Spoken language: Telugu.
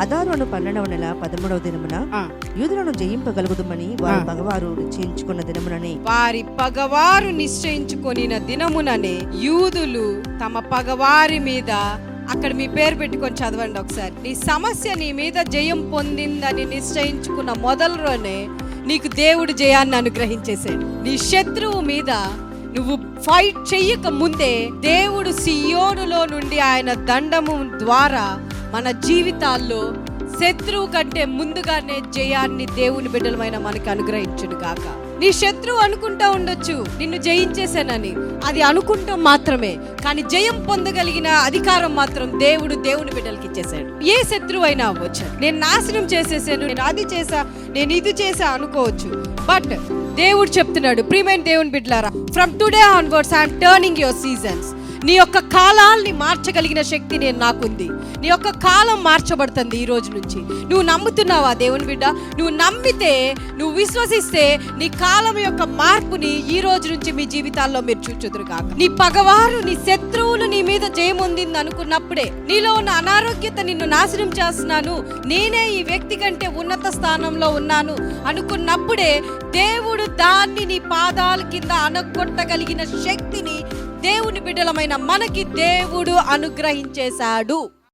అదారు అను 12వ నెల 13వ దినమున యూదులను జయింపగలుగుదమని వారి పగవారు నిశ్చయించుకున్న దినముననే దినముననే యూదులు తమ పగవారి మీద, అక్కడ మీ పేరు పెట్టుకొని చదవండి ఒకసారి. నీ సమస్య నీ మీద జయం పొందిందని నిశ్చయించుకున్న మొదలులోనే నీకు దేవుడు జయాన్ని అనుగ్రహించేశాడు. నీ శత్రువు మీద నువ్వు ఫైట్ చెయ్యక ముందే దేవుడు సియోనులో నుండి ఆయన దండము ద్వారా మన జీవితాల్లో శత్రువు కంటే ముందుగానే జయాన్ని దేవుని బిడ్డలమైన మనకి అనుగ్రహించును గాక. నీ శత్రువు అనుకుంటా ఉండొచ్చు నిన్ను జయించేశానని, అది అనుకుంటాం మాత్రమే, కానీ జయం పొందగలిగిన అధికారం మాత్రం దేవుడు దేవుని బిడ్డలకి ఇచ్చేశాడు. ఏ శత్రువు అయినా అవ్వచ్చు. నేను నాశనం చేసేసాను, నేను అది చేసా, నేను ఇది చేసా అనుకోవచ్చు. బట్ దేవుడు చెప్తున్నాడు, ప్రియమైన దేవుని బిడ్డలారా, from today onwards I'm turning your seasons. నీ యొక్క కాలాల్ని మార్చగలిగిన శక్తి నాకుంది. నీ యొక్క కాలం మార్చబడుతుంది ఈ రోజు నుంచి. నువ్వు నమ్ముతున్నావా దేవుని బిడ్డ? నువ్వు నమ్మితే, నువ్వు విశ్వసిస్తే నీ కాలం యొక్క మార్పుని ఈ రోజు నుంచి మీ జీవితాల్లో మీరు చూచుదురు కాక. నీ పగవారు, నీ శత్రువులు నీ మీద జయమొందింది అనుకున్నప్పుడే, నీలో ఉన్న అనారోగ్యత నిన్ను నాశనం చేస్తున్నాను, నేనే ఈ వ్యక్తి కంటే ఉన్నత స్థానంలో ఉన్నాను అనుకున్నప్పుడే దేవుడు దాన్ని నీ పాదాల కింద అనగొట్టగలిగిన శక్తిని దేవుని బిడ్డలమైన మనకి దేవుడు అనుగ్రహించేశాడు.